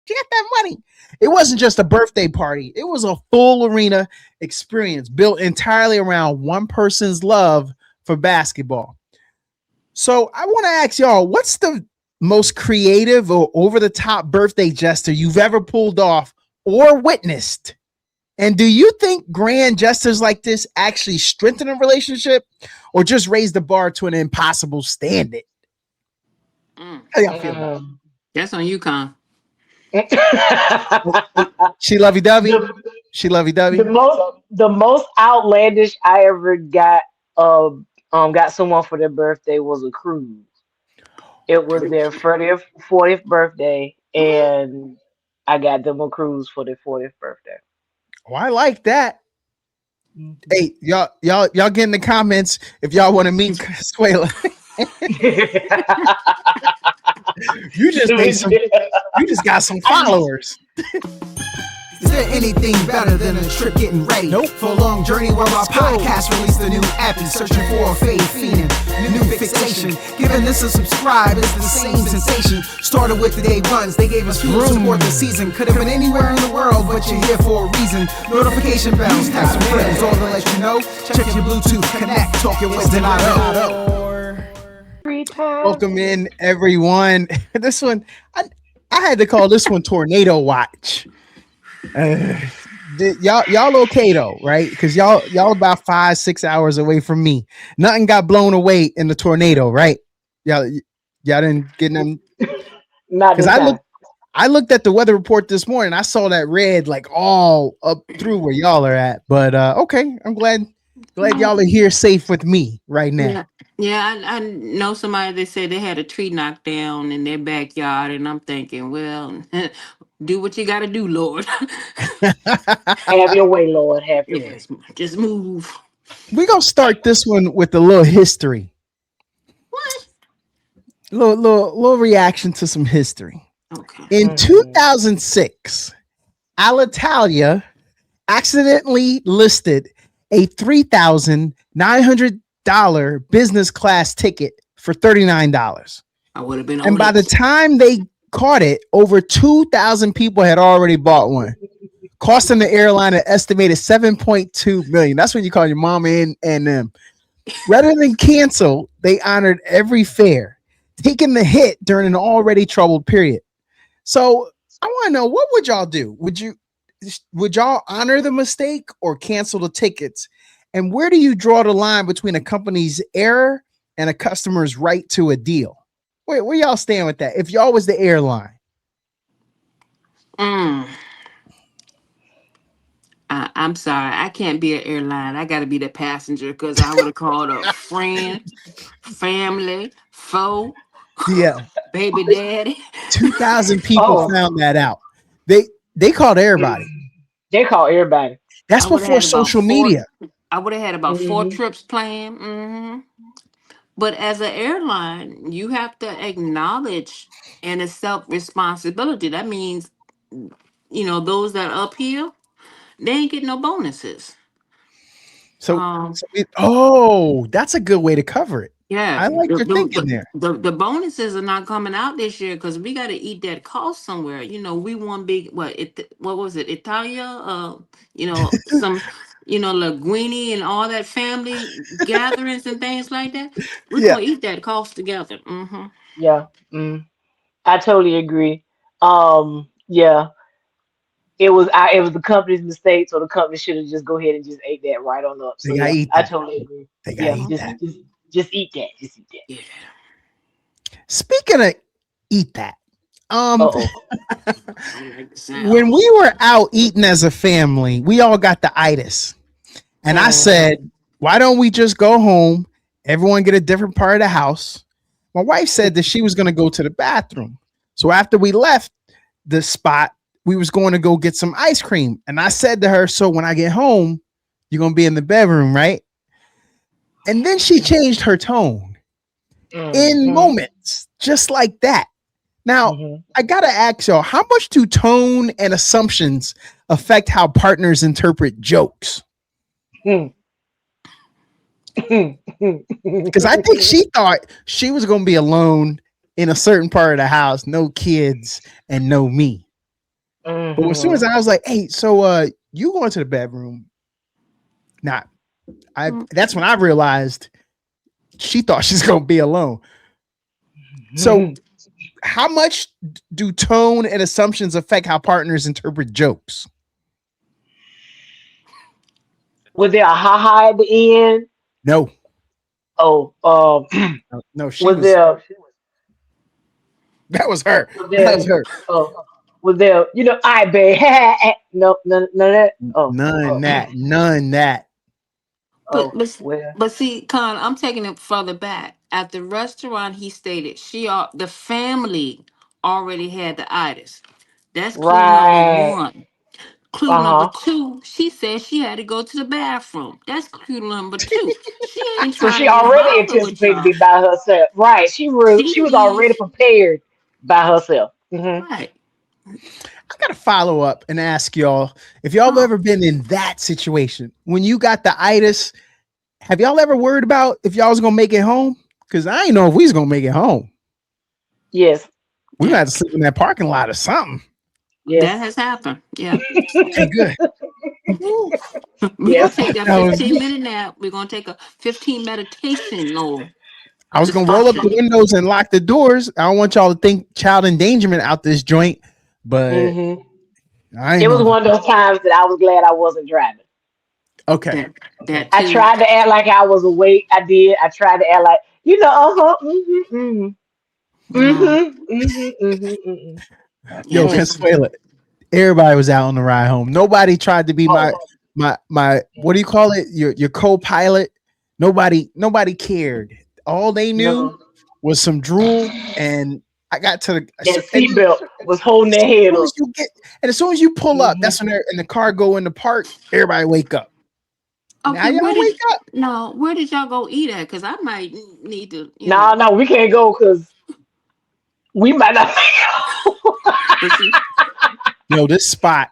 She got that money. It wasn't just a birthday party. It was a full arena experience built entirely around one person's love for basketball. So I want to ask y'all, what's the most creative or over the top birthday gesture you've ever pulled off or witnessed? And do you think grand gestures like this actually strengthen a relationship or just raise the bar to an impossible standard? Mm. How y'all feel about it? That's on you, Con. She lovey dovey. She lovey dovey. The most outlandish I ever got someone for their birthday was a cruise. It was their 40th birthday, and I got them a cruise for their 40th birthday. Oh, I like that. Hey, y'all get in the comments if y'all want to meet Suela. You just got some followers. Is there anything better than a trip getting ready? Nope. For a long journey where our podcast released a new app and searching for a fade fiend, new fixation. Giving this a subscribe is the same sensation. Started with the day ones, they gave us fuel to support the season. Could have been anywhere in the world, but you're here for a reason. Notification bells, text some friends, all to let you know. Check your Bluetooth, connect, talking with Donato. Welcome in, everyone. This one, I had to call this one Tornado Watch. Y'all okay though, right? Because y'all about 5-6 hours away from me. Nothing got blown away in the tornado, right? Y'all didn't get them. Not Because I looked at the weather report this morning. I saw that red like all up through where y'all are at. But okay, I'm glad y'all are here safe with me right now. Yeah, I know somebody that said they had a tree knocked down in their backyard, and I'm thinking, well, do what you got to do, Lord. Have your way, Lord. Have your way. Yes, just move. We're gonna start this one with a little history. What? Little reaction to some history. Okay. In 2006, Alitalia accidentally listed a $3,900 business class ticket for $39. I would have been. And by the time they caught it, over 2,000 people had already bought one, costing the airline an estimated $7.2 million. That's when you call your mama and them. Rather than cancel, they honored every fare, taking the hit during an already troubled period. So I want to know, what would y'all do? Would y'all honor the mistake or cancel the tickets? And where do you draw the line between a company's error and a customer's right to a deal? Where y'all stand with that? If y'all was the airline. I'm sorry, I can't be an airline. I got to be the passenger because I would have called a friend, family, foe, Yeah, baby daddy. 2,000 people found that out. They called everybody. They call everybody. That's before social media. I would have had about 4 trips planned. But as an airline, you have to acknowledge and accept responsibility. That means, those that are up here, they ain't getting no bonuses. So that's a good way to cover it. Yeah, I like your thinking there. The bonuses are not coming out this year because we got to eat that cost somewhere. We won big. What was it? Italia. Some. Linguini and all that family gatherings and things like that. We're gonna eat that cost together. Yeah, I totally agree. Yeah, it was the company's mistake, so the company should have just go ahead and just ate that right on up. So yeah, I totally agree. Just eat that. Just eat that. Yeah. Speaking of eat that, when we were out eating as a family, we all got the itis. And I said, why don't we just go home? Everyone get a different part of the house. My wife said that she was going to go to the bathroom. So after we left the spot, we was going to go get some ice cream. And I said to her, so when I get home, you're going to be in the bedroom, right? And then she changed her tone in moments just like that. Now, I got to ask y'all, how much do tone and assumptions affect how partners interpret jokes? Because I think she thought she was going to be alone in a certain part of the house, no kids and no me. But as soon as I was like, hey, so you going to the bedroom? Nah. That's when I realized she thought she's gonna be alone. So how much do tone and assumptions affect how partners interpret jokes? Was there a ha at the end? No. Oh, No, she was was there? that was her. Was That there? was her. Oh, was there? I bet. No, none of that. None that. None that. But Oh, but well, but see, Con, I'm taking it further back. At the restaurant, he stated the family already had the itis. That's clue number right. one. Clue Uh number huh. two, she said she had to go to the bathroom. That's clue number two. She ain't So trying she to get already bothered with anticipated to be y'all. by herself. Right. She was She already prepared by herself. Hmm. right. I gotta follow up and ask y'all if y'all have Oh, ever been in that situation when you got the itis. Have y'all ever worried about if y'all was gonna make it home? Because I ain't know if we was gonna make it home. Yes. We gonna have that to sleep in that parking lot or something. Yes. that has happened. Yeah. Okay, good. Woo. We're gonna Yes. take that That was 15-minute nap. We're gonna take a 15 meditation, Lord. I was To gonna roll start up your the windows and lock the doors. I don't want y'all to think child endangerment out this joint, but Hmm. I ain't It was know. one of those times that I was glad I wasn't driving. Okay, that okay. that I too. tried to act like I was awake. I did. I tried to act like, No. Yo, Yeah, this Consuela, everybody was out on the ride home. Nobody tried to be Oh, my what do you call it? Your co-pilot. Nobody cared. All they knew no. was some drool, and I got to the That and seatbelt was holding as their head soon up. as you get and as soon as you pull up, Hmm. that's when they're in the car go in the park. Everybody wake up. Now okay. y'all wake up. Where did y'all go eat at? Because I might need to, No, no, we can't go because we might not. But see, Yo, this spot,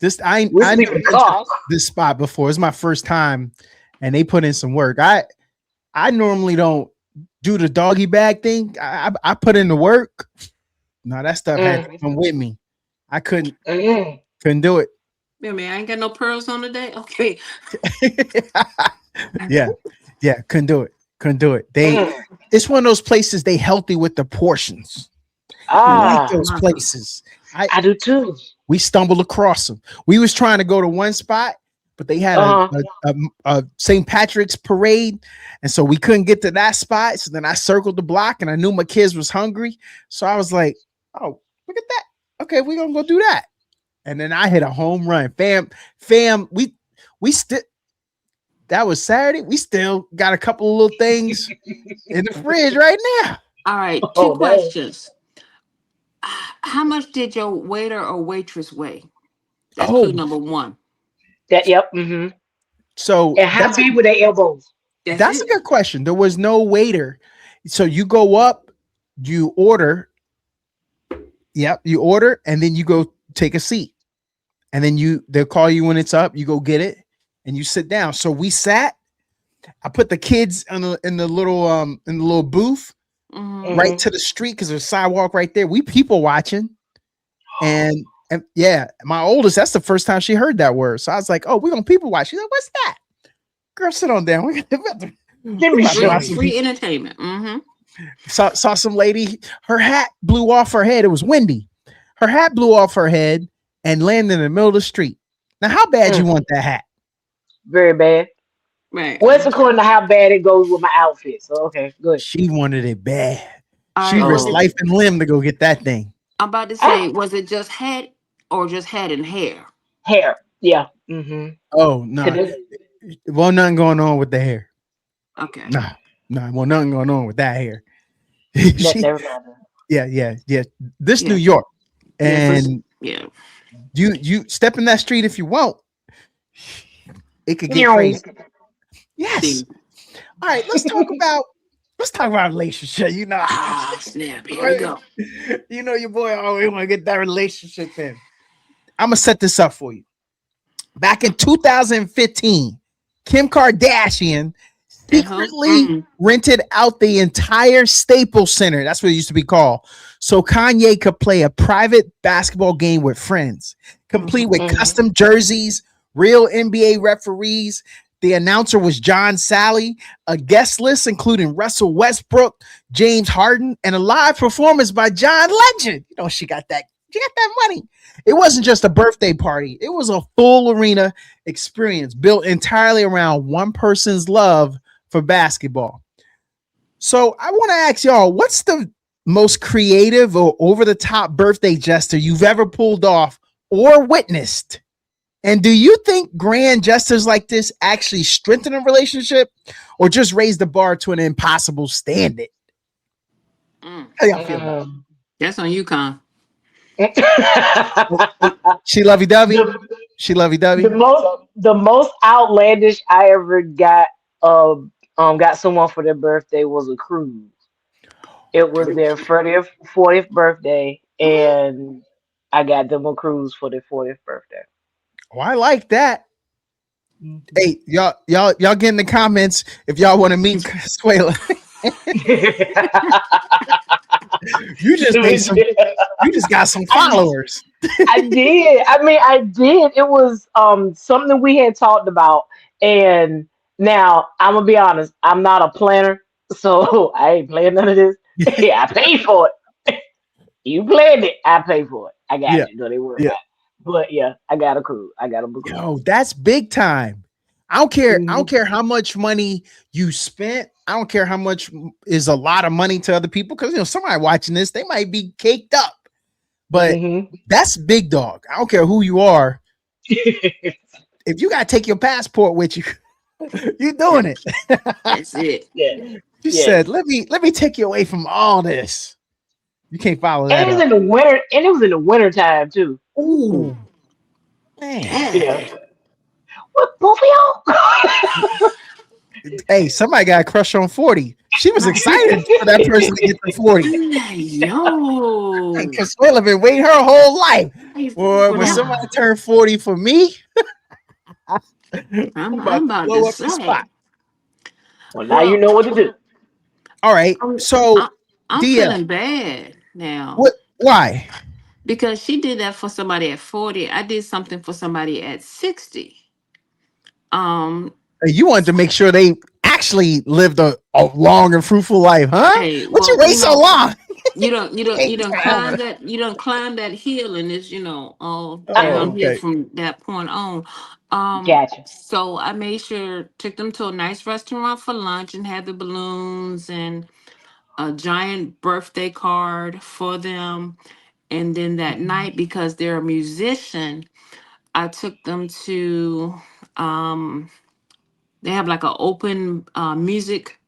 We I sleep in never the been to car. this spot before. It's my first time, and they put in some work. I normally don't do the doggy bag thing. I put in the work. No, that stuff had to Mm, come with me. I mm, couldn't do it. yeah, man, I ain't got no pearls on today. Okay. Yeah, yeah, couldn't do it. Couldn't do it. mm. It's one of those places they healthy with the portions. I like Ah, those My God. places. I I do too. We stumbled across them. We was trying to go to one spot, but they had Uh huh. a St. Patrick's parade, and so we couldn't get to that spot. So then I circled the block, and I knew my kids was hungry, so I was like, "Oh, look at that! Okay, we're gonna go do that." And then I hit a home run, fam. We still that was Saturday. We still got a couple of little things in the fridge right now. All right. Two Oh man. questions. How much did your waiter or waitress weigh? That's clue Oh, number one. That. Yep. Hmm. so And how big were their elbows? That's that's a it. good question. There was no waiter. So you go up, you order, yep, you order, and then you go take a seat. And then they'll call you when it's up, you go get it, and you sit down. So we sat, I put the kids in the little booth Hmm. right Hmm. to the street because there's a sidewalk right there. We people watching. And yeah, my oldest, that's the first time she heard that word. So I was like, oh, we're gonna people watch. She's like, what's that? Girl, sit on down. Let We me about to show watch Free some you. free people. entertainment. Hmm. Saw some lady, her hat blew off her head. It was windy. Her hat blew off her head and landed in the middle of the street. Now, how bad you Mm, want that hat? very bad. Right. Well, it's according to how bad it goes with my outfit. So okay, good. She wanted it bad. All She right. Was risked it? Oh. life and limb to go get that thing. I'm about to say, Ah, was it just head or just head and hair? hair. Yeah. Mm-hmm. Oh no, well, nothing going on with the hair. Okay. Nah, well, nothing going on with that hair. She, Never mind. yeah. This New Yeah. York, Yeah. But and yeah. you step in that street if you want, it could get Meow. crazy. Yes. See. All right, let's talk about relationship. You know, Ah, snap. Here we go. you know your boy always want to get that relationship in. I'm gonna set this up for you. Back in 2015, Kim Kardashian At home. secretly rented out the entire Staples Center. That's what it used to be called. So Kanye could play a private basketball game with friends, complete with Mhm. custom jerseys, real NBA referees. The announcer was John Sally, a guest list including Russell Westbrook, James Harden, and a live performance by John Legend. You know, she got that money. It wasn't just a birthday party, it was a full arena experience built entirely around one person's love for basketball. So I want to ask y'all, what's the most creative or over the top birthday gesture you've ever pulled off or witnessed? And do you think grand gestures like this actually strengthen a relationship or just raise the bar to an impossible standard? Mm. How y'all feel about Mm. That's on UConn. it? She lovey dovey. the She lovey the dovey. most outlandish I ever got someone for their birthday was a cruise. It was their 40th birthday, and I got them a cruise for their 40th birthday. Oh, I like that. Mhm. Hey, y'all get in the comments if y'all want to meet Consuela. You just made some. You just got some I, followers. I did. I mean, I did. It was something we had talked about, and now I'm gonna be honest. I'm not a planner, so I ain't playing none of this. Yeah, I paid for it. You planned it. I paid for it. I got Yeah, you. Don't even worry yeah. about it. But yeah, I got a cruise. I got a cruise. Yo, that's big time. I don't care. I don't Hmm. care how much money you spent. I don't care how much is a lot of money to other people because somebody watching this, they might be caked up. But Hmm. that's big dog. I don't care who you are. If you gotta take your passport with you, you doing it. That's it. Yes. She Yes. said, "Let me take you away from all this." You can't follow And that it was up. in the winter, and it was in the winter time too. Ooh. Ooh, man. Yeah. Dang. What both of y'all? Hey, somebody got a crush on 40. She was excited for that person to get to 40. Hey, Yo. Consuela been waiting her whole life. Hey, Boy, when now, somebody turned 40 for me, I'm about I'm to about blow to up the spot. say. Well, now you Well, know what to do. All right. I'm, So, I, I'm Dia, feeling bad now what why? because she did that for somebody at 40. I did something for somebody at 60. Um, You wanted to make sure they actually lived a long and fruitful life, huh? hey, What you well, wait so long? you Hey, don't come over. climb that hill, and it's all Oh, Hmm. downhill okay. from that point on. Gotcha. So I made sure took them to a nice restaurant for lunch and had the balloons and a giant birthday card for them. And then that night, because they're a musician, I took them to um they have like an open music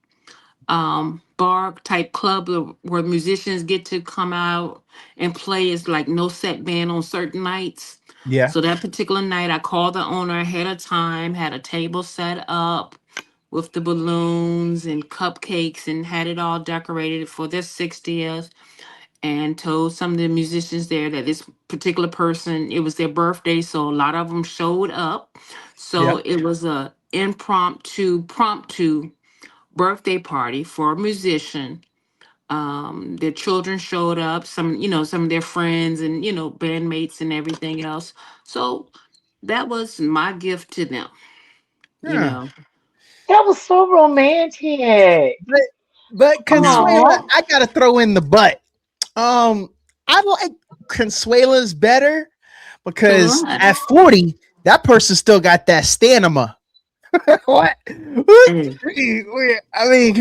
bar type club where musicians get to come out and play. It's like no set band on certain nights. Yeah. So that particular night I called the owner ahead of time, had a table set up with the balloons and cupcakes and had it all decorated for their 60th, and told some of the musicians there that this particular person, it was their birthday, so a lot of them showed up. Yeah. So it was a promptu birthday party for a musician. Their children showed up, some of their friends and bandmates and everything else. So that was my gift to them. you Yeah. know That was so romantic. But now. Consuela, Oh. I gotta throw in the butt. Um, I like Consuela's better So because what? at 40, that person still got that stamina. What? Eh, I mean,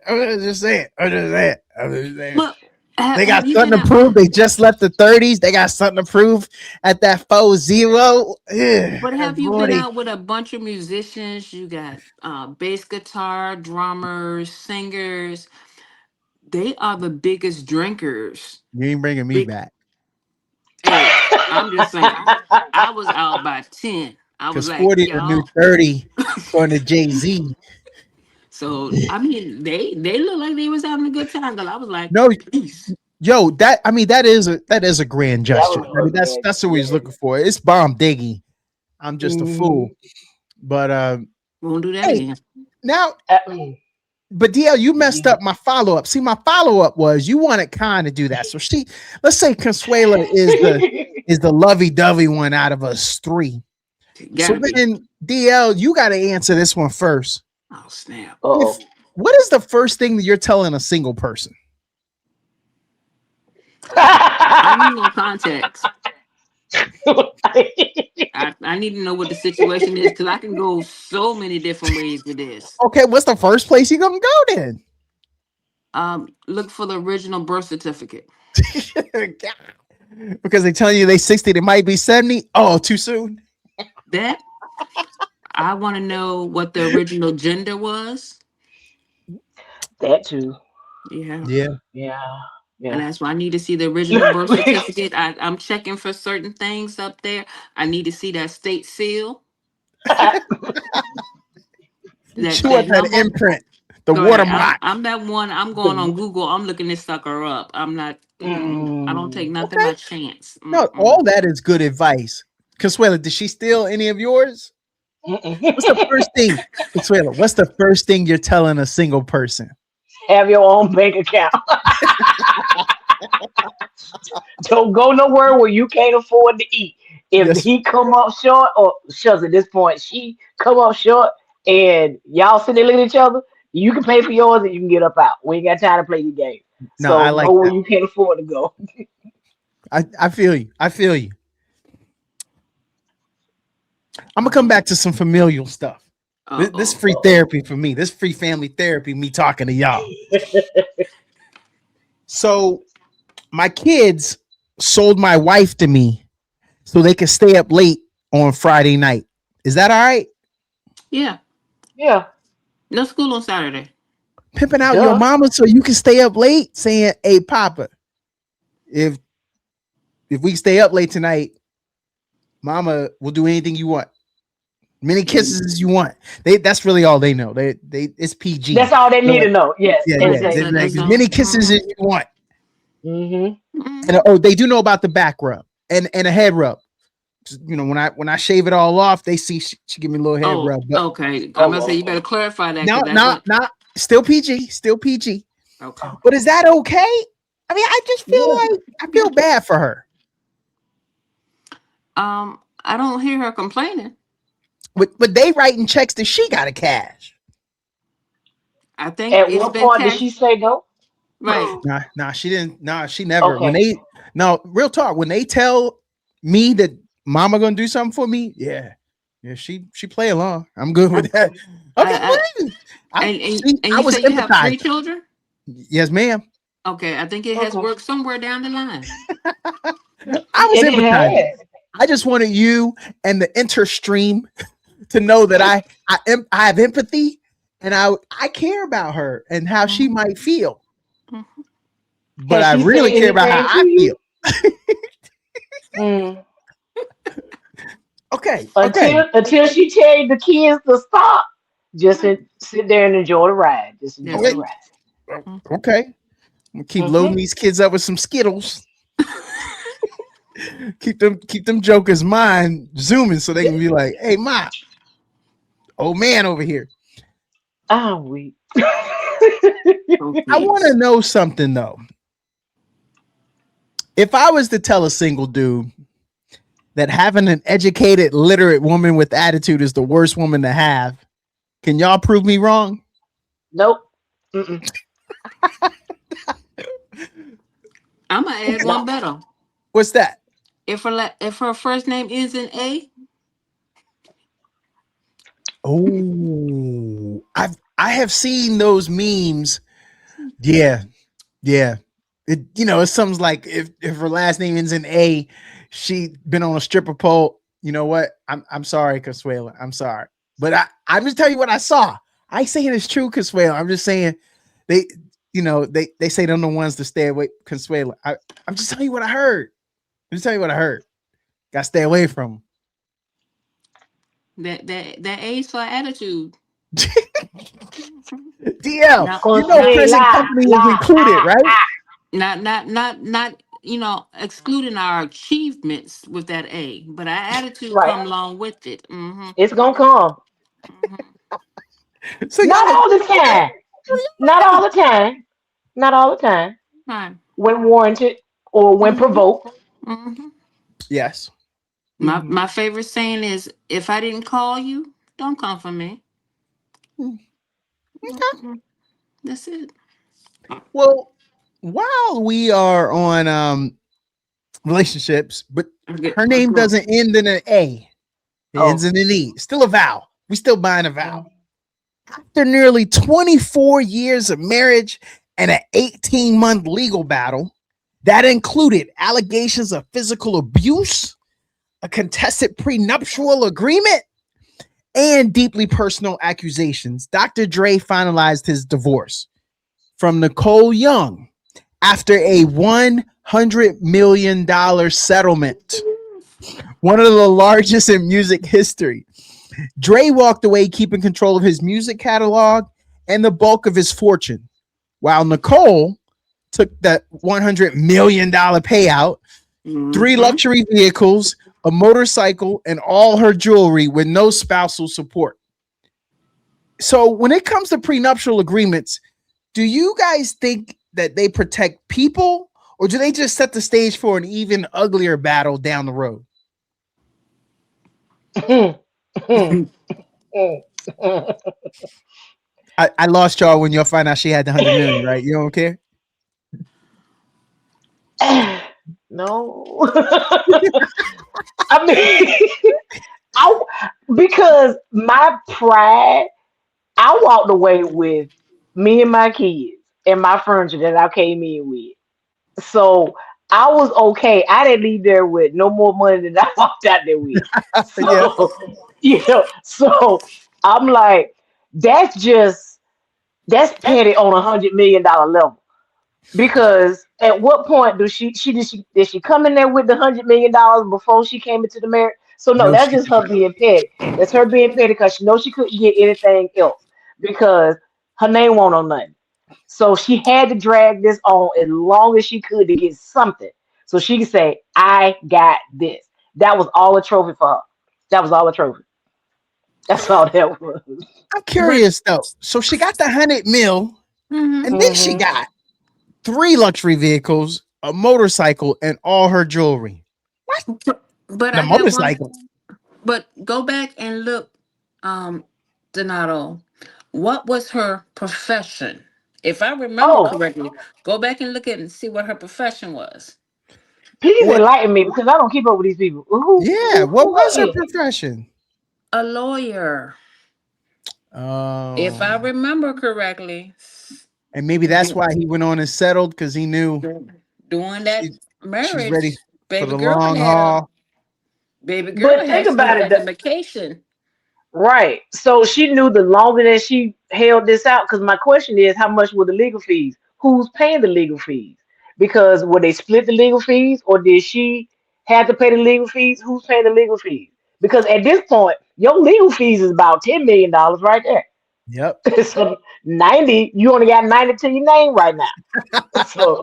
I'm just saying. I'm just saying. I'm just saying. Look, They got have you been something to out? prove. They just left the 30s. They got something to prove at that 40. But At have you been 40. out with a bunch of musicians? You got bass guitar, drummers, singers. They are the biggest drinkers. You ain't bringing me Big, back. hey, I'm just saying. I was out by 10. I was Because like, 40 the new y'all. 30, according to Jay-Z. So I mean, they look like they was having a good time. Cause I was like, No, peace. yo, that is a grand That gesture. was I mean, real bad. that's what he's Yeah. looking for. It's bomb diggy. I'm just a Hmm. fool. But Won't do that hey, again. Now, Mm, but DL, you messed yeah. up my follow up. See, my follow up was you wanted Khan to do that. So let's say Consuela is the lovey dovey one out of us three. So Gotta be. then DL, you got to answer this one first. Oh snap! If Uh-oh. what is the first thing that you're telling a single person? I need more context. I need to know what the situation is because I can go so many different ways with this. Okay, what's the first place you gonna go then? Look for the original birth certificate. Because they telling you they 60, they might be 70. Oh, too soon. That I want to know what the original gender was. That too. Yeah. Yeah. Yeah. And Yeah. that's why I need to see the original birth certificate. I'm checking for certain things up there. I need to see that state seal, She that want that number. imprint, the Go ahead. watermark. I'm that one. I'm going on Google. I'm looking this sucker up. I'm not. I don't take Mm. nothing Okay. by chance. No, all that is good advice. Consuela, did she steal any of yours? What's the Mm-mm. first thing? Consuela, what's the first thing you're telling a single person? Have your own bank account. Don't go nowhere where you can't afford to eat. If Yes. he come up short, or shucks, at this point, she come up short, and y'all sitting there looking at each other, you can pay for yours and you can get up out. We ain't got time to play the game. No, I So like go where that. you can't afford to go. I feel you. I feel you. I'm gonna come Uh back to some familial stuff. This oh. free Uh-oh. therapy for me. This free family therapy. Me talking to y'all. So my kids sold my wife to me so they could stay up late on Friday night. Is that all right? Yeah. Yeah, No school on Saturday. Pimping out your duh. mama so you can stay up late, saying, "Hey, Papa, if we stay up late tonight, Mama will do anything you want, many kisses as you want." That's really all they know. They it's PG. That's all they They're need to like, know. Yes, yeah, yeah. That's They're it. exactly. like, That's as all. many kisses as you want. Mm-hmm. Mhm. And they do know about the back rub and a head rub. You know, when I shave it all off, they see she give me a little head Oh, rub. But okay. I'm Oh, gonna say you oh, better clarify that no, because that no, went. no. Still PG, still PG. Okay. oh. But is that okay? I mean, I just feel Yeah. like I feel bad for her. I don't hear her complaining. But they writing checks that she got to cash. I think At it's what been point did cash. she say no? Right. Nah, she didn't. Nah, she never. When Okay. they no real talk, when they tell me that mama gonna do something for me, yeah, yeah, she play along. I'm good with that. Okay, I, fine. I and see. and I you was say you have three empathizing. children. Yes, ma'am. Okay, I think it has Okay. worked somewhere down the line. I was And it empathizing. has. I just wanted you and the interstream to know that I have empathy and I care about her and how she Mhm, might feel, mhm. but Has I she said really care about how anything to I you? feel. Mm. Okay, okay, Until she tell you the kids to stop, just Right. sit there and enjoy the ride. Just enjoy That's the okay, it. ride. Mhm. okay. I'm gonna keep Mm-hmm. loading these kids up with some Skittles. Keep them jokers mind zooming so they can be like, "Hey, ma, old man over here." I'm weak. Oh, I want to please. know something though. If I was to tell a single dude that having an educated, literate woman with attitude is the worst woman to have, can y'all prove me wrong? Nope. Mm-mm. I'm gonna add one No. better. What's that? If her first name ends in A, Oh, I have seen those memes. Yeah, yeah. It's something like if her last name ends in A, she been on a stripper pole. You know what? I'm sorry, Consuela. I'm sorry, but I'm just telling you what I saw. I ain't saying it's true, Consuela. I'm just saying they, they say they're the ones to stay away, Consuela. I'm just telling you what I heard. I'm just telling you what I heard. Got to stay away from that A is for attitude. them. DL, Not not present Consuela, company is la, included, right? not excluding our achievements with that A, but our attitude right. come along with it. Mm-hmm. It's gonna come. Mm-hmm. So Not y'all, all the time. Not all the time. Not all the time. Fine. When warranted or when Mm-hmm. provoked. Mm-hmm. yes. My favorite saying is, if I didn't call you, don't come for me. Mm. Mhm. That's it. Well, while we are on relationships, but Okay. her name Okay. doesn't end in an A. It ends Oh. in an E. Still a vowel. We still buying a vowel. Mhm. After nearly 24 years of marriage and an 18-month legal battle that included allegations of physical abuse, a contested prenuptial agreement, and deeply personal accusations, Dr. Dre finalized his divorce from Nicole Young after a $100 million settlement, one of the largest in music history. Dre walked away keeping control of his music catalog and the bulk of his fortune, while Nicole took that $100 million payout, three Mm-hmm. luxury vehicles, a motorcycle, and all her jewelry with no spousal support. So, when it comes to prenuptial agreements, do you guys think that they protect people, or do they just set the stage for an even uglier battle down the road? I lost y'all when y'all find out she had the 100 million, right? You don't care? No. I mean, I because my pride, I walked away with me and my kids and my furniture that I came in with. So I was okay. I didn't leave there with no more money than I walked out there with. Yeah. So, so I'm like, that's just that's petty on $100 million level. Because at what point do she come in there with the $100 million before she came into the marriage? So no, No, that's she just her being petty. That's her being petty because she knows she couldn't get anything else because her name won't on nothing. So she had to drag this on as long as she could to get something. So she could say, I got this. That was all a trophy for her. That was all a trophy. That's all that was. I'm But curious though. So she got the 100 mil, mm-hmm. and then she Hmm. got three luxury vehicles, a motorcycle, and all her jewelry. What? But The I got one. motorcycle. But go back and look, Donato. What was her profession? If I remember Oh, correctly, go back and look at and see what her profession was. please What? enlighten me because I don't keep up with these people. Who Yeah. who What who was her her is? profession? A lawyer, if I Oh, remember correctly. and maybe that's why he went on and settled because he knew During that she she's ready marriage, for the long haul. baby girl But think had some about it, vacation. right? So she knew the longer that she held this out. Because my question is, how much were the legal fees? Who's paying the legal fees? Because were they split the legal fees, or did she have to pay the legal fees? Who's paying the legal fees? Because at this point, your legal fees is about $10 million right there. Yep. So 90, you only got 90 to your name right now. So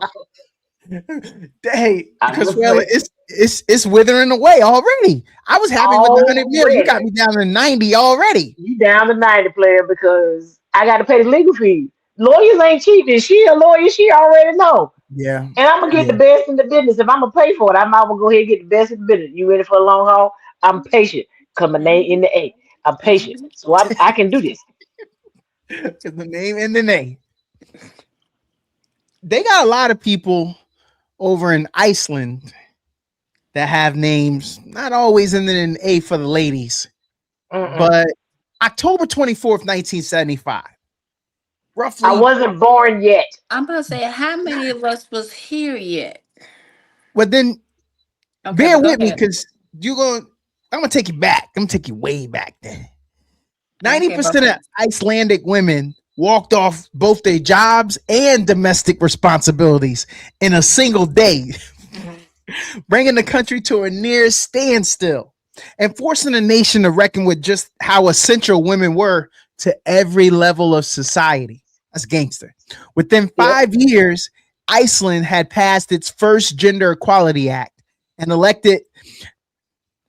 Hey, I'm just Consuela, saying, it's withering away already. I was happy with the 100 mil. You got already. me down to 90 already. You down to 90 player because I got to pay the legal fees. Lawyers ain't cheap. Is she a lawyer? She already know. Yeah. And I'm gonna get Yeah. the best in the business. If I'm gonna pay for it, I might as well go ahead and get the best in the business. You ready for a long haul? I'm patient. Cause my name in Mhm. the A. I'm patient. Mhm. So I can do this. Because the name and the name. They got a lot of people over in Iceland that have names, not always ending in A for the ladies, Mm-mm. but October 24th, 1975, I roughly. wasn't born yet. I'm about to say, how many of us was here yet? But then Okay, bear but go with me ahead. because I'm gonna take you back. I'm gonna take you way back then. Okay, 90% of but Icelandic women walked off both their jobs and domestic responsibilities in a single day, bringing the country to a near standstill and forcing the nation to reckon with just how essential women were to every level of society. That's gangster. Within Yep. 5 years, Iceland had passed its first Gender Equality Act and elected,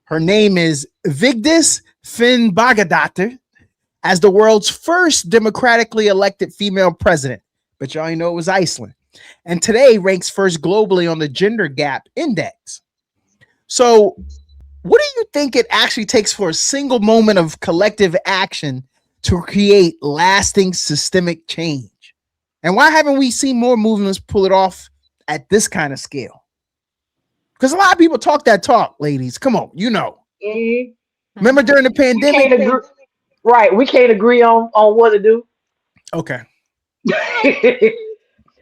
her name is Vigdis Finnbogadóttir, as the world's first democratically elected female president. But y'all know it was Iceland. And today ranks first globally on the Gender Gap Index. So, what do you think it actually takes for a single moment of collective action to create lasting systemic change? And why haven't we seen more movements pull it off at this kind of scale? Because a lot of people talk that talk, ladies. Come on, you know. Mhm. Remember during the We can't pandemic? agree. Right, we can't agree on what to do. Okay. All right.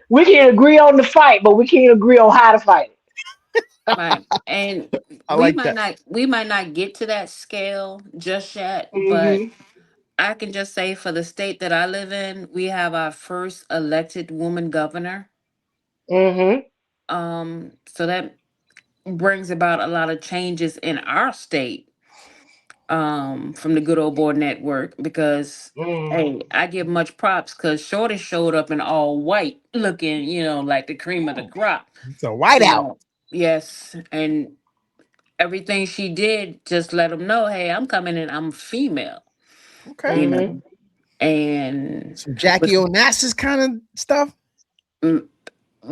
We can agree on the fight, but we can't agree on how to fight Right. And I like that. we might not get to that scale just yet, but it. I can just say for the state that I live in, we have our first elected woman governor. Mhm. So that brings about a lot of changes in our state, from the good old boy network, because Mhm. hey, I give much props because Shorty showed up in all white looking, like the cream of the Oh, crop. it's a You whiteout. know, yes. And everything she did just let them know, hey, I'm coming in, I'm female, Okay. you Mhm. know. And Some Jackie with Onassis kind of stuff. mm,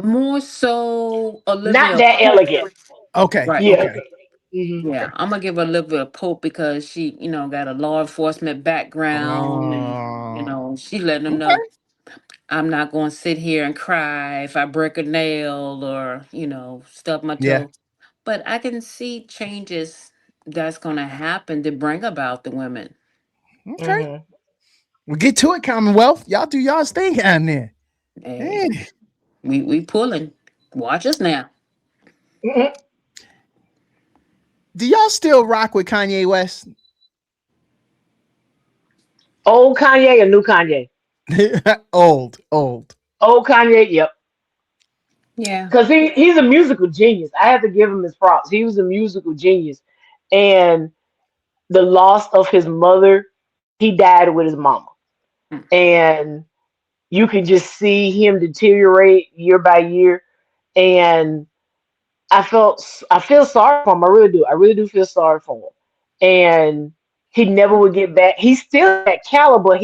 more so Not Olivia that Pope. elegant. Okay. Right. Yeah. Okay. Mhm. Okay. Yeah, I'm gonna give Olivia Pope because she, got a law enforcement background, and she letting them Okay. know I'm not gonna sit here and cry if I break a nail or stub my Yeah. toe. But I can see changes that's gonna happen to bring about the women. Okay. Mhm. We'll get to it, Commonwealth. Y'all do y'all's thing down there. Hey, Hey. we pulling. Watch us now. Mhm. Do y'all still rock with Kanye West? Old Kanye or new Kanye? Old, old. Old Kanye, yep. Yeah. Because he's a musical genius. I have to give him his props. He was a musical genius. And the loss of his mother, he died with his mama. Mm. And you can just see him deteriorate year by year. And I feel sorry for him. I really do. I really do feel sorry for him. And he never would get back. He's still that caliber.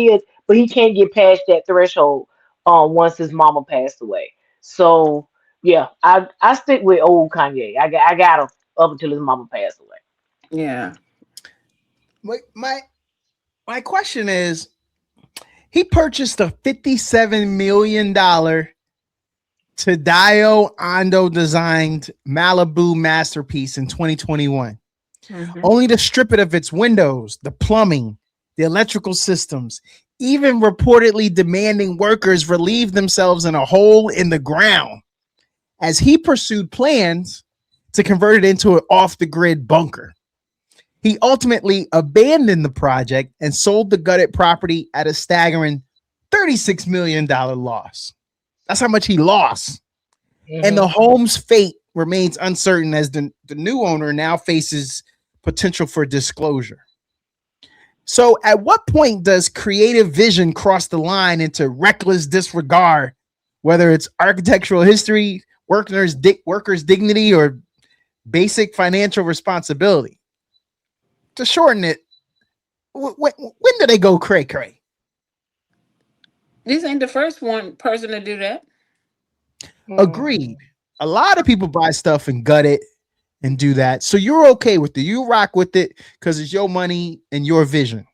But he can't get past that threshold. Once his mama passed away. So yeah, I stick with old Kanye. I got him up until his mama passed away. Yeah. My question is, he purchased a $57 million Tadao Ando designed Malibu masterpiece in 2021, Hmm. only to strip it of its windows, the plumbing, the electrical systems, even reportedly demanding workers relieve themselves in a hole in the ground as he pursued plans to convert it into an off the grid bunker. He ultimately abandoned the project and sold the gutted property at a staggering $36 million loss. That's how much he lost. And the Hmm. home's fate remains uncertain as the new owner now faces potential for disclosure. So, at what point does creative vision cross the line into reckless disregard, whether it's architectural history, workers' dignity, or basic financial responsibility? To shorten it, when do they go cray cray? This ain't the first one person to do that. Agreed. A lot of people buy stuff and gut it and do that. So you're okay with it. You rock with it because it's your money and your vision.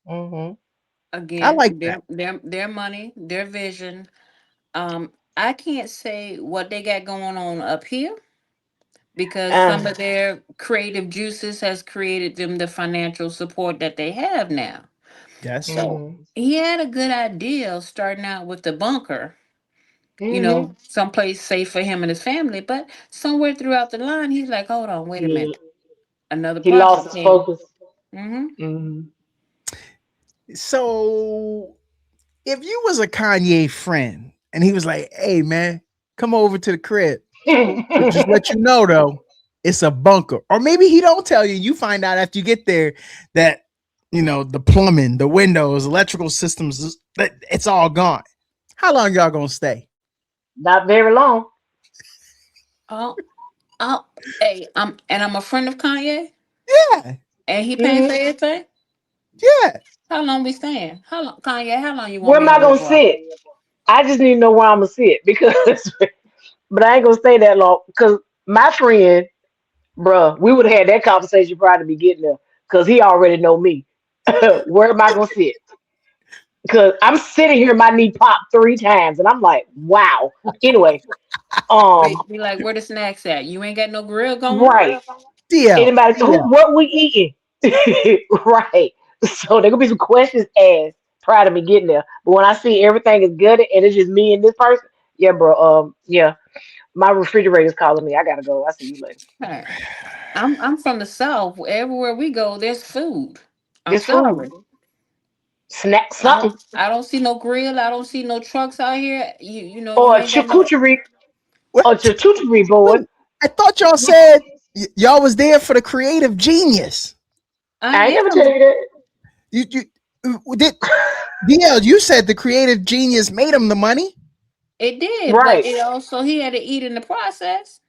Hmm. I Again, like that. their money, their vision. I can't say what they got going on up here because some Uh, of their creative juices has created them the financial support that they have now. Yes. So hmm. he had a good idea of starting out with the bunker, Hmm. someplace safe for him and his family. But somewhere throughout the line, he's like, hold on, wait a He minute. Another he lost project his came. focus. Mm-hmm. Hmm. So if you was a Kanye friend and he was like, "Hey man, come over to the crib," but just let you know though, it's a bunker. Or maybe he don't tell you. You find out after you get there that the plumbing, the windows, electrical systems, it's all gone. How long y'all gonna stay? Not very long. Oh, oh, hey, I'm a friend of Kanye, Yeah, and he paying for Hmm. everything. yeah. How long we staying? How long, Kanye? How long you want Where me am over I here gonna for? sit? I just need to know where I'm gonna sit because, but I ain't gonna stay that long because my friend, bruh, we would have had that conversation prior to me getting there because he already know me. Where am I gonna sit? Because I'm sitting here, my knee popped 3 times, and I'm like, wow. Anyway, Be like, where the snacks at? You ain't got no grill going? right. DL. Anybody? So what we eating? Right. So there gonna be some questions asked prior to me getting there. But when I see everything is good and it's just me and this person, yeah, bro. Yeah, my refrigerator's calling me. I gotta go. I'll see you later. Hey, I'm from the South. Everywhere we go, there's food. I'm This food, sorry. snack, I don't something, I don't see no grill. I don't see no trucks out here. You or a ain't got no. charcuterie, What? or charcuterie board. Wait, I thought y'all said y'all was there for the creative genius. I I ain't never tell am. you that. You did DL, you said the creative genius made him the money. It did, but Right. it also he had to eat in the process.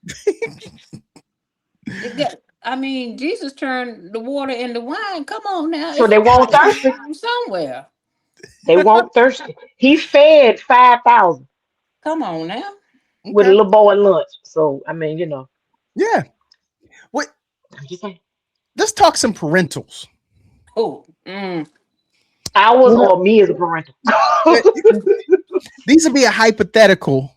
It got. I mean, Jesus turned the water into wine. Come on now, So it's they won't got to come thirsty. from somewhere. They won't thirsty. He fed 5,000 Come on now. with a Okay. little boy lunch. So I mean, Yeah. What I'm just saying. let's talk some parentals. Oh, Ours When a- or me as a parental. These would be a hypothetical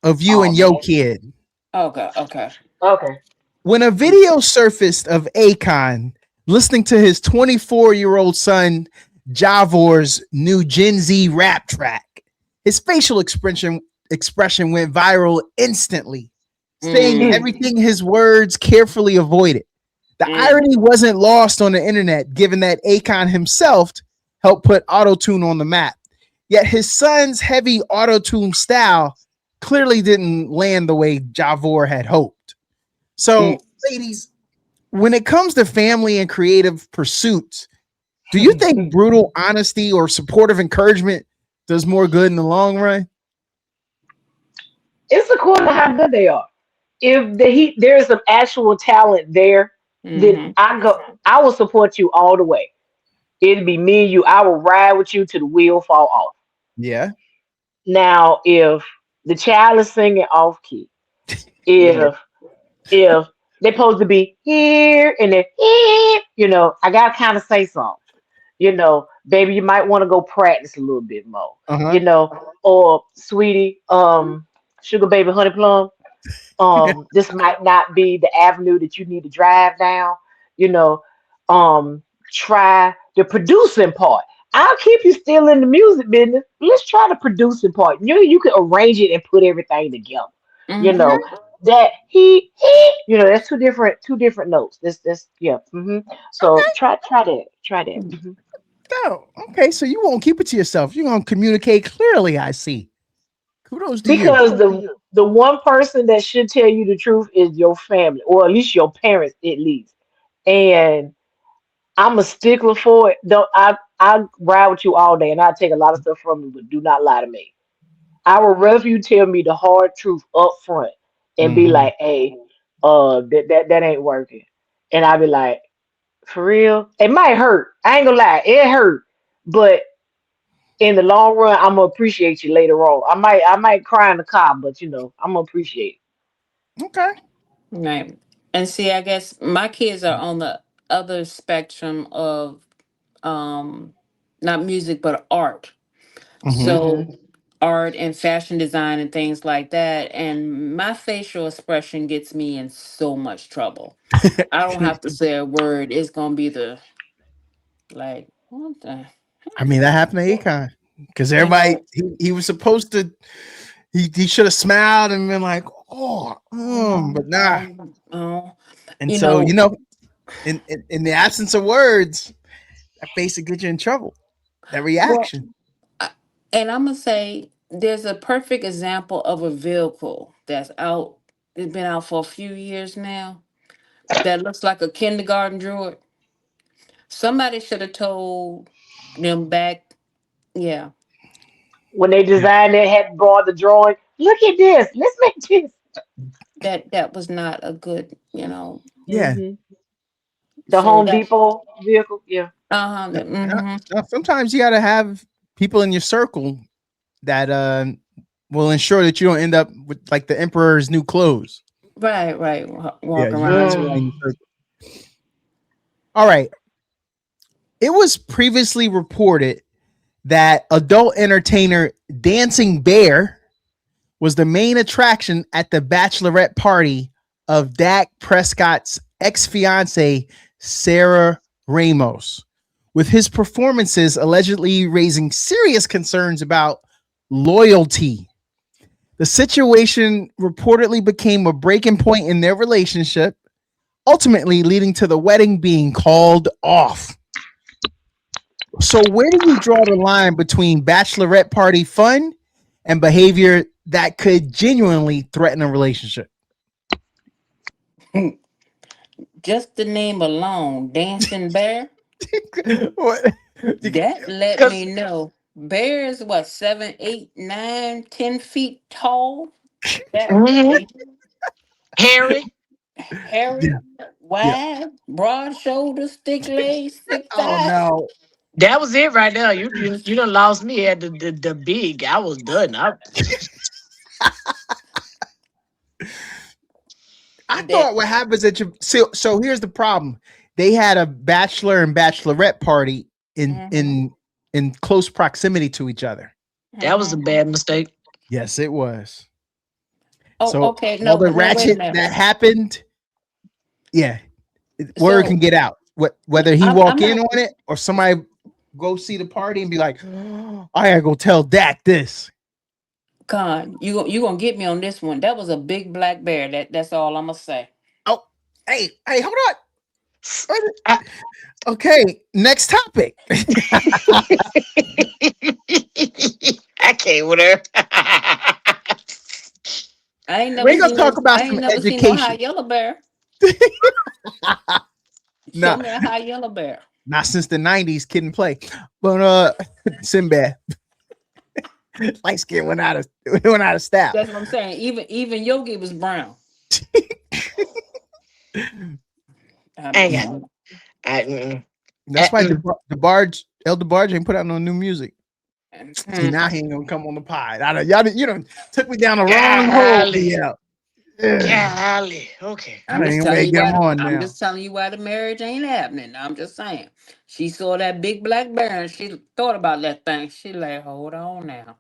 of you Oh and your man. kid. okay, okay. Okay. When a video surfaced of Akon listening to his 24-year-old son Javor's new Gen Z rap track, his facial expression went viral instantly, saying Mm, everything his words carefully avoided. The mm, irony wasn't lost on the internet, given that Akon himself helped put autotune on the map. Yet his son's heavy autotune style clearly didn't land the way Javor had hoped. mm. So, ladies, when it comes to family and creative pursuits, do you think brutal honesty or supportive encouragement does more good in the long run? It's according to how good they are. If there is some actual talent there, then Mm-hmm. I will support you all the way. It'd be me and you. I will ride with you till the wheel fall off. Yeah. Now, if the child is singing off key, Yeah. if if they're supposed to be here and they're here, I gotta kind of say something. Baby, you might want to go practice a little bit more. Uh-huh. Or sweetie, sugar baby, honey plum. This might not be the avenue that you need to drive down. You know, try the producing part. I'll keep you still in the music business. Let's try the producing part. You can arrange it and put everything together. You know Mm-hmm. that he. That's two different notes. This yeah. So Okay. try that. Try that. Oh, okay. So you won't keep it to yourself. You're gonna communicate clearly, I see. Kudos to you. Because the one person that should tell you the truth is your family, or at least your parents, at least. And I'm a stickler for it. Though I ride with you all day, and I take a lot of stuff from you, but do not lie to me. I would rather you tell me the hard truth up front and be Mhm. like, "Hey, that ain't working," and I'll be like, "For real?" It might hurt. I ain't gonna lie, it hurt, but in the long run, I'm gonna appreciate you later on. I might cry in the car, but I'm gonna appreciate Okay. Right. And see, I guess my kids are on the other spectrum of um not music but art. it. Mhm. So art and fashion design and things like that. And my facial expression gets me in so much trouble. I don't have to say a word. It's gonna be the like what the I mean, that happened to Akon because you everybody know he was supposed to he should have smiled and been like, oh, but nah. oh, And you so know in the absence of words, that face will get you in trouble. That well reaction. I- and I'm gonna say there's a perfect example of a vehicle that's out. It's been out for a few years now. That looks like a kindergarten droid. Somebody should have told them back. Yeah, When they Yeah. designed it, had brought the drawing. Look at this. Let's make this. that was not a good. Yeah. hmm The So Home that Depot vehicle. Yeah. Now, now, Mm-hmm. now sometimes you got to have people in your circle that will ensure that you don't end up with like the emperor's new clothes. Right, right. Yeah, Walk you need around somebody Mm. in saying, your circle. All right. It was previously reported that adult entertainer Dancing Bear was the main attraction at the bachelorette party of Dak Prescott's ex fiancee, Sarah Ramos, with his performances allegedly raising serious concerns about loyalty. The situation reportedly became a breaking point in their relationship, ultimately leading to the wedding being called off. So, where do you draw the line between bachelorette party fun and behavior that could genuinely threaten a relationship? just the name alone, Dancing Bear, What? that let me Cause know. Bear is what, 7, 8, 9, 10 feet tall? That mhm. big, Harry, hairy, Yeah, yeah. wide, broad shoulders, thick legs, thick Oh thighs. no. that was it right there. You done lost me at the big. I was done. I That thought what happens at your so here's the problem. They had a bachelor and bachelorette party in mm-hmm, in in close proximity to each other. That was a mm-hmm. bad mistake. Yes, it was. Oh, So okay. all No, the no, wait a ratchet minute. that happened, yeah, word can So get out. Whether he I'm walk in not. on it or somebody go see the party and be like, oh, I gotta go tell Dak this. Con, you gonna get me on this one. That was a big black bear. That's all I'm gonna say. Oh, hey, hold on. I, Okay, next topic. I can't with her. I ain't never We're gonna seen talk no. about I some ain't never seen no high education. yellow bear. Show Nah, me a high yellow bear. not since the '90s, kid and play. But Sinbad, light skin went out of style. That's what I'm saying. Even Yogi was brown. I'm I just ain't got. saying. Mm. That's why Mm. the barge, Elder Barge, ain't put out no new music. See, Mhm. now he ain't gonna come on the pod. Y'all, you know, took me down the wrong hole, Golly, BL. Ugh, golly. Okay. I I'm just ain't telling gonna you get him why. on I'm now. just telling you why the marriage ain't happening. I'm just saying. She saw that big black bear and she thought about that thing. She like, hold on now.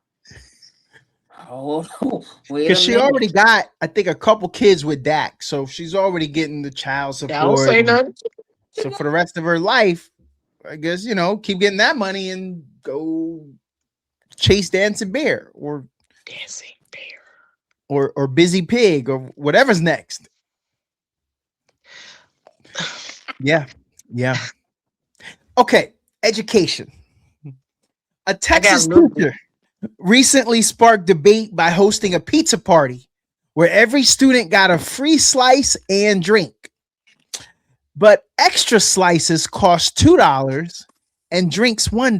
Hold on. Wait Because a she minute. already got, I think, a couple kids with Dak, so she's already getting the child Don't support. say nothing. So for the rest of her life, I guess keep getting that money and go chase dancing bear Dancing bear. or busy pig or whatever's next. Yeah, yeah. Okay, education. A I got a Texas little bit. teacher recently sparked debate by hosting a pizza party where every student got a free slice and drink, but extra slices cost $2 and drinks $1.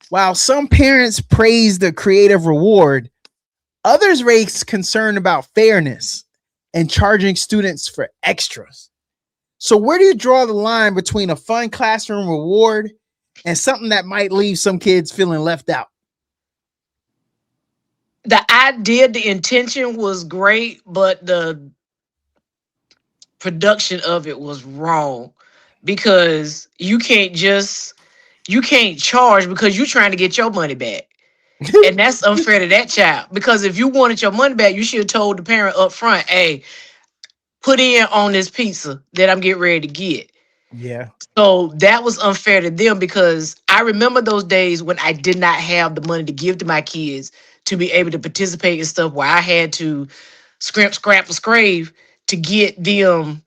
While some parents praised the creative reward, others raised concern about fairness and charging students for extras. So, where do you draw the line between a fun classroom reward and something that might leave some kids feeling left out? The idea, the intention was great, but the production of it was wrong because you can't charge because you're trying to get your money back. And that's unfair to that child. Because if you wanted your money back, you should have told the parent up front, hey, put in on this pizza that I'm getting ready to get. Yeah, So that was unfair to them because I remember those days when I did not have the money to give to my kids to be able to participate in stuff where I had to scrap, or scrave to get them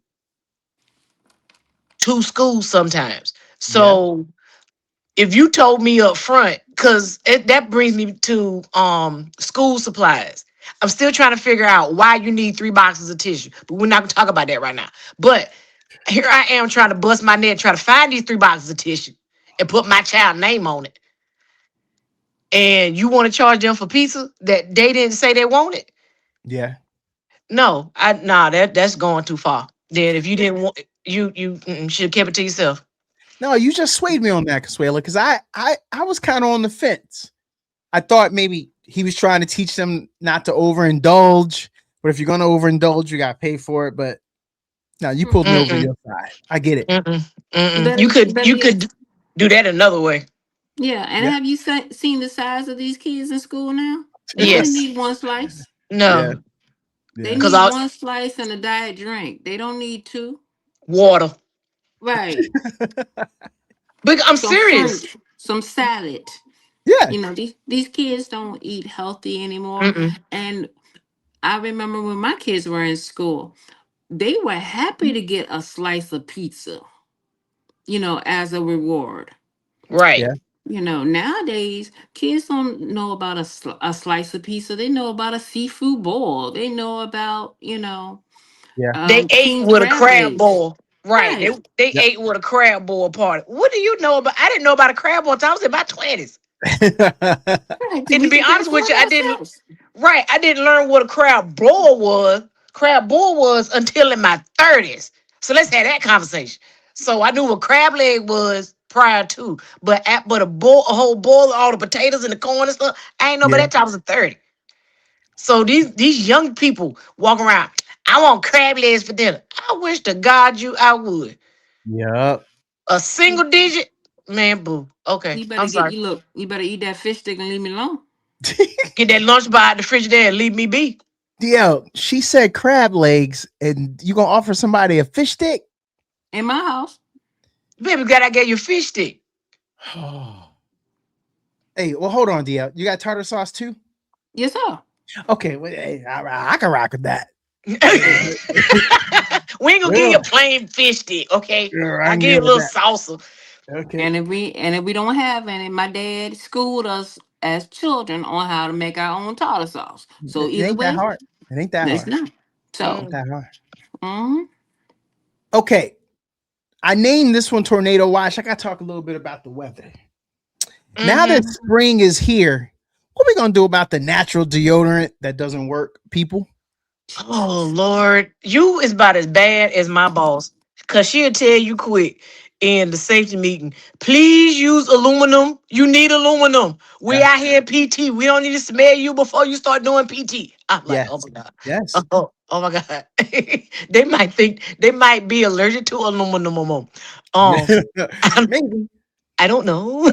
to school sometimes. yeah, So if you told me up front, because that brings me to school supplies. I'm still trying to figure out why you need 3 boxes of tissue, but we're not gonna talk about that right now. But here I am trying to bust my net, trying to find these 3 boxes of tissue and put my child name on it. And you want to charge them for pizza that they didn't say they wanted? yeah. No, that's going too far. Then if you didn't want, you should have kept it to yourself. No, you just swayed me on that, Consuela, because I was kind of on the fence. I thought maybe he was trying to teach them not to overindulge, but if you're gonna overindulge, you gotta pay for it. But no, you pulled me over Mm-mm, your side. I get it. mm-mm, mm-mm. Better, You better could yet, do that another way. yeah. And Yeah, have you seen the size of these kids in school now? They only Yes. need one slice. yeah, No. They yeah, Because need I one slice and a diet drink. They don't need two. water. Right. But I'm Some serious. fruit, some salad. yeah. These kids don't eat healthy anymore. Mm-mm. And I remember when my kids were in school, they were happy to get a slice of pizza, as a reward. Right. Yeah, Nowadays, kids don't know about a slice of pizza. They know about a seafood bowl. They know about, yeah, They ate king with a crab crab legs. bowl. Right. They Right. they yeah. ate with a crab bowl party. What do you know about? I didn't know about a crab bowl until I was in my 20s. Right. 'Cause And to we be prepared honest for with you, it I didn't. ourselves. Right. I didn't learn what a crab bowl was until in my 30s. So let's have that conversation. So I knew what crab leg was prior to, but a whole bowl of all the potatoes and the corn and stuff, I ain't know about yeah, that till I was 30. So these young people walk around. I want crab legs for dinner. I wish to God I would. yeah. A single digit, man, boo. Okay, You better I'm get sorry. you look. You better eat that fish stick and leave me alone. Get that lunch bar out the fridge there and leave me be. Yo, she said crab legs, and you gonna offer somebody a fish stick? In my house. Baby, God, I gave you a fish stick. Hey, well, hold on, DL. You got tartar sauce too? Yes, sir. Okay, well, hey, I can rock with that. We ain't gonna give Yeah, you a plain fish stick, okay? yeah, I I can give you get a with little that. salsa. Okay, And if we don't have any, my dad schooled us as children on how to make our own tartar sauce. So it either ain't that way, hard. It ain't that it's hard. not. Ain't So, Mm, that hard. mhm. Okay, I named this one Tornado Watch. I got to talk a little bit about the weather. Now that mm-hmm. spring is here, what we gonna do about the natural deodorant that doesn't work, people? Oh Jesus. Lord, you is about as bad as my boss. Cause she'll tell you quick in the safety meeting. Please use aluminum. You need aluminum. We Yeah. out here PT. We don't need to smell you before you start doing PT. I'm like, oh Yes. my God. Yes. Oh my God. They might be allergic to aluminum. I, Maybe. I don't know.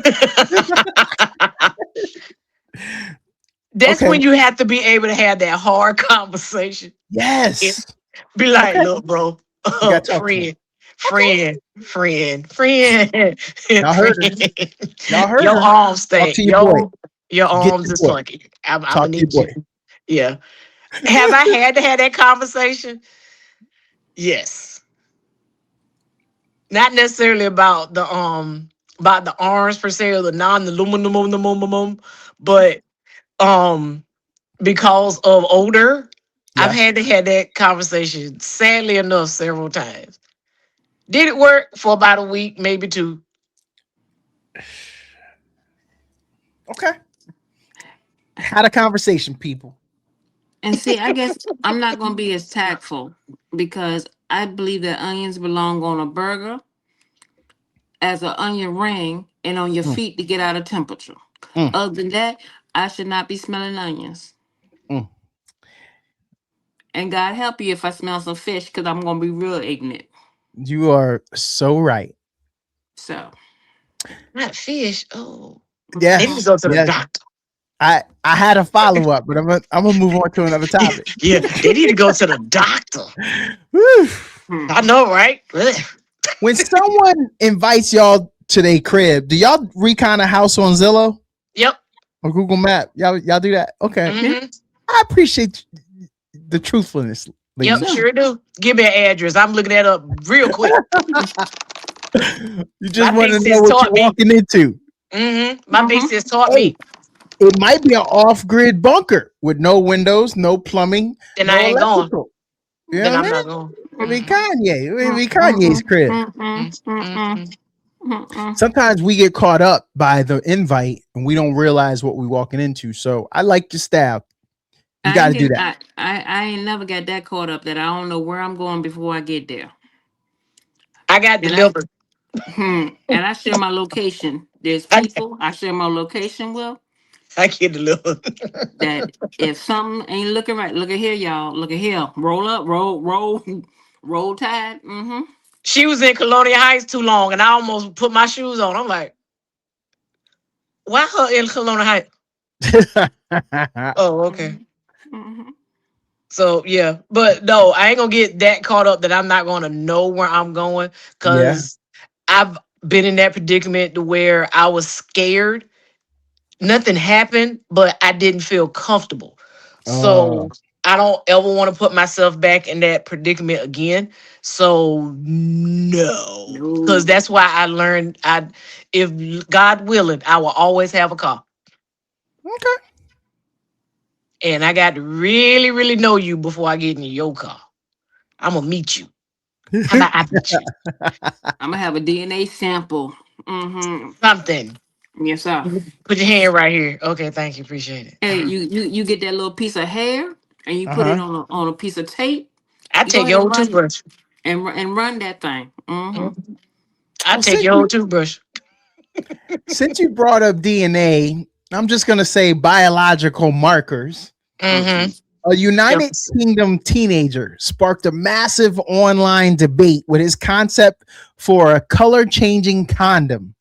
That's Okay. when you have to be able to have that hard conversation. Yes. Be like, Okay. look, bro, You got to talk to him. friend, Okay. friend, friend, friend, Y'all heard her. friend. Y'all heard Your her. arms Talk stink. to your boy. Your Get arms your is boy. funky. I'm Talk gonna to your need boy. you. Yeah. Have I had to have that conversation? Yes. Not necessarily about the arms per se or the non-aluminum, but um because of odor, I've Yeah. had to have that conversation. Sadly enough, several times. Did it work for about a week, maybe two? Okay. Had a conversation, people. And see, I guess I'm not going to be as tactful because I believe that onions belong on a burger as an onion ring and on your Mm, feet to get out of temperature. mm, Other than that, I should not be smelling onions. mm. And God help you if I smell some fish because I'm going to be real ignorant. You are so right. So, Not fish. Oh, they need to Yes. go to the Yes. doctor. I had a follow up, but I'm gonna move on to another topic. Yeah, they need to go to the doctor. Whew. hmm. I know, right? Ugh. When someone invites y'all to their crib, do y'all recon a house on Zillow Yep. or Google Map? Y'all do that? Okay. Yeah. Mm-hmm. I appreciate the truthfulness, Yep, ladies. So, sure do. Give me an address. I'm looking that up real quick. You just My want big to know sis what you're taught me. walking into. Mm-hmm. My big mhm. sis taught Hey, me. it might be an off-grid bunker with no windows, no plumbing, Then I no ain't going. electrical. You know Then what I I'm mean? not going. Maybe Mm-mm. Kanye. Mm, Maybe mm, Kanye's mm, crib. mm, mm, mm, mm, Mm-mm. mm. Sometimes we get caught up by the invite and we don't realize what we're walking into. So I like your style. You I got ain't to do get. that. I ain't never got that caught up that I don't know where I'm going before I get there. I got And I delivered. And I share my location. There's I, people I share my location with I get a little. that if something ain't looking right, look at here, y'all. Look at here. Roll up, roll, roll tide. Mm-hmm. She was in Colonial Heights too long, and I almost put my shoes on. I'm like, why her in Colonial Heights? Oh, okay. Mm-hmm. Mm-hmm. So yeah, but no, I ain't gonna get that caught up that I'm not gonna know where I'm going Yeah. because I've been in that predicament to where I was scared. Nothing happened, but I didn't feel comfortable. Oh. So I don't ever want to put myself back in that predicament again. So no, because No. that's why I learned if God willing, I will always have a car. Okay. And I got to really, really know you before I get in your car. I'm gonna meet you. How about I meet you? I'm gonna have a DNA sample. Mm-hmm. Something. Yes, sir. Put your hand right here. Okay, thank you. Appreciate it. Hey, you get that little piece of hair and you put it Uh-huh. on a piece of tape. I You go take ahead your and whole run toothbrush. and run that thing. Mm-hmm. Mhm. I Well, take your whole toothbrush. since you brought up DNA, I'm just gonna say biological markers. Mm-hmm. Okay. A United Yes. Kingdom teenager sparked a massive online debate with his concept for a color changing condom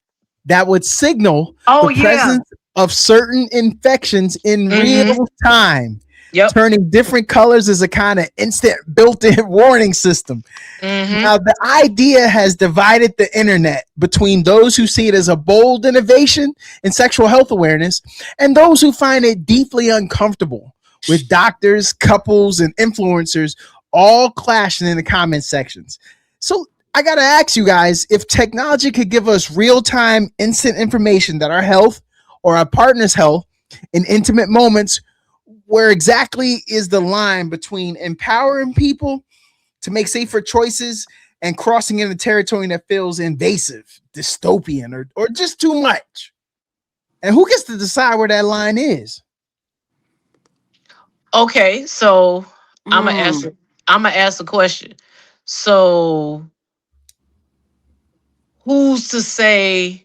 that would signal Oh the yeah. presence of certain infections in Mm-hmm. real time. Yep. Turning different colors as a kind of instant built in warning system. Mm-hmm. Now, the idea has divided the internet between those who see it as a bold innovation in sexual health awareness and those who find it deeply uncomfortable, with doctors, couples, and influencers all clashing in the comment sections. So, I got to ask you guys, if technology could give us real time, instant information that our health or our partner's health in intimate moments, where exactly is the line between empowering people to make safer choices and crossing into territory that feels invasive, dystopian, or just too much? And who gets to decide where that line is? Okay, so I'm gonna Mm. answer. I'm gonna ask a question. So who's to say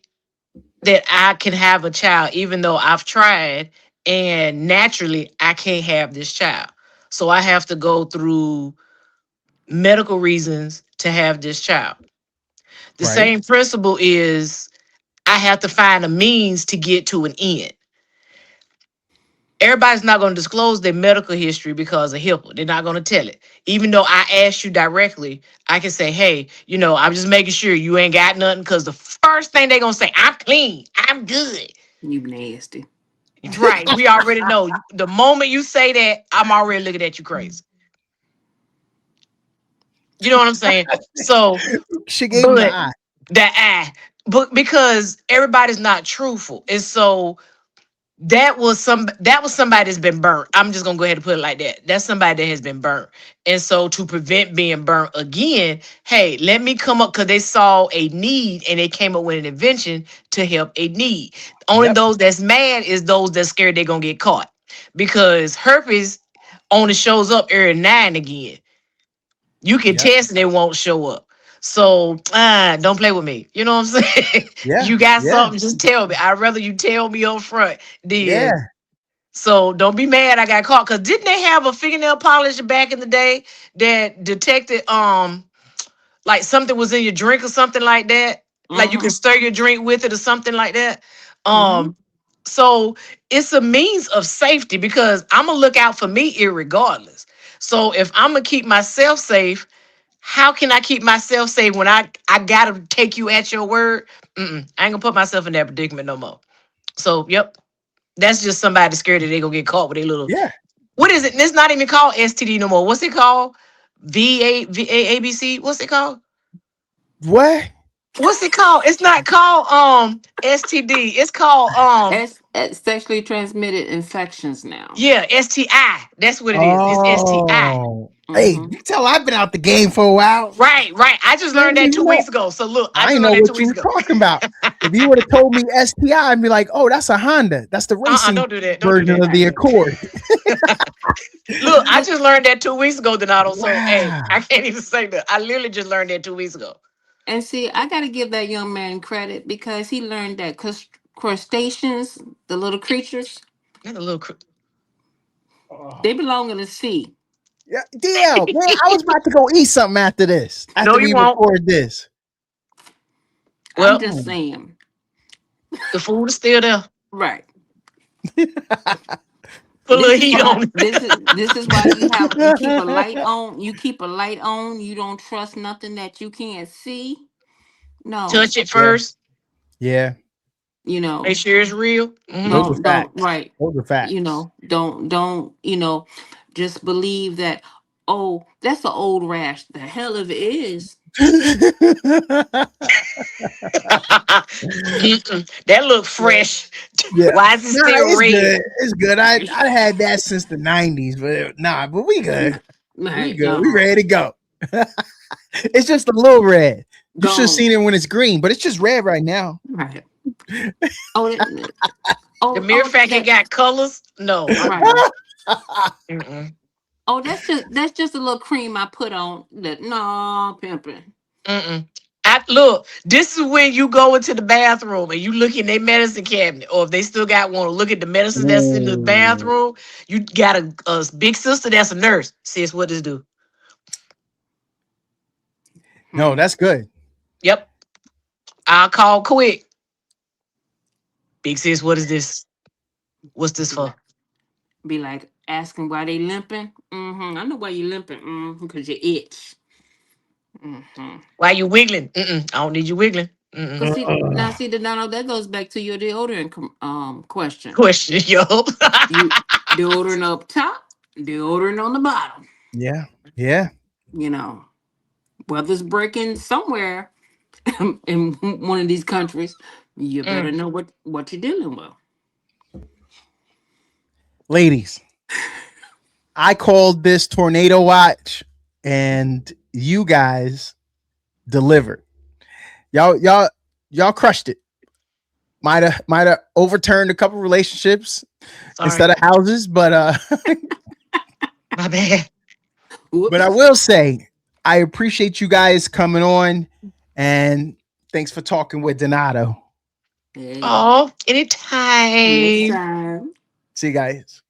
that I can have a child, even though I've tried and naturally I can't have this child? So I have to go through medical reasons to have this child. The Right. same principle is I have to find a means to get to an end. Everybody's not going to disclose their medical history because of HIPAA. They're not going to tell it. Even though I asked you directly, I can say, hey, I'm just making sure you ain't got nothing because the first thing they're going to say, I'm clean, I'm good. You nasty. Right. We already know. The moment you say that, I'm already looking at you crazy. You know what I'm saying? So, She gave him the but eye. but because everybody's not truthful. And so that was somebody that's been burnt. I'm just gonna go ahead and put it like that. That's somebody that has been burnt. And so to prevent being burnt again, hey, let me come up because they saw a need and they came up with an invention to help a need. Only Yep. those that's mad is those that's scared they're gonna get caught. Because herpes only shows up every now and again. You can Yep. test and it won't show up. So don't play with me. You know what I'm saying? Yeah. You got Yeah. something, just tell me. I'd rather you tell me up front than Yeah. so don't be mad I got caught. Cause didn't they have a fingernail polish back in the day that detected like something was in your drink or something like that? Like you can Mm-hmm. stir your drink with it or something like that. Mm-hmm. So it's a means of safety because I'm gonna look out for me irregardless. So if I'm gonna keep myself safe, how can I keep myself safe when I gotta take you at your word? I ain't gonna put myself in that predicament no more. So yep, that's just somebody scared that they gonna get caught with a little. Yeah. What is it? It's not even called STD no more. What's it called? VAABC. What's it called? What? What's it called? It's not called STD. It's called It's sexually transmitted infections now. yeah, STI. That's what it is. It's STI. Oh. Hey, Mm-hmm. you tell I've been out the game for a while. Right, right. I just I learned didn't that even 2 weeks know. ago. So look, I I just didn't know learned that two what you weeks were ago. talking about. If you would have told me STI, I'd be like, oh, that's a Honda. That's the racing Don't do that. Don't do version that. of the Accord. Look, I just learned that 2 weeks ago, Donato. So hey, Wow. I can't even say that. I literally just learned that 2 weeks ago. And see, I got to give that young man credit because he learned that crustaceans, the little creatures, Not a little. they Oh. belong in the sea. Yeah, damn, man. I was about to go eat something after this. No, After you we won't. record this. I'm Well, just Mm. saying. the food is still there. Right. Put a This little is heat why on it. this is why you keep a light on. You keep a light on. You don't trust nothing that you can't see. No. Touch it Yeah, first. yeah. You Make know, sure it's real. Those are don't facts. right. Those are You facts. know, don't just believe that, oh, that's an old rash. The hell if it is. That look Yeah. fresh. Yeah. Why is it Nah, still it's red? good. It's good. I had that since the 90s, but nah, but we good. We Right, good. We no. ready to go. It's just a little red. You should have Gone. seen it when it's green, but it's just red right now. Right. Oh, The mere fact it that got colors, no. right. Mm-mm. Oh, that's just a little cream I put on that. No, pimping. Mm-mm. Look, this is when you go into the bathroom and you look in their medicine cabinet, or if they still got one, look at the medicine that's in the Ooh. bathroom. You got a big sister that's a nurse. Sis, what does do? No, Hmm. that's good. Yep. I'll call quick. Big sis, what is this? What's this Be for? like, be like asking why they limping. I know why you limping. Because you itch. Mm-hmm. Why you wiggling? Mm-mm. I don't need you wiggling. Mm-mm. Cause see the now that goes back to your deodorant question. Question, yo. You deodorant up top, deodorant on the bottom. Yeah. Yeah. You know, weather's breaking somewhere in one of these countries. You better Mm. know what you're dealing with. Ladies, I called this tornado watch and you guys delivered. Y'all crushed it. Might have overturned a couple relationships Sorry. instead of houses, but My bad. but I Whoops. will say I appreciate you guys coming on and thanks for talking with Donato. Hey, Oh, next anytime. time. See you guys.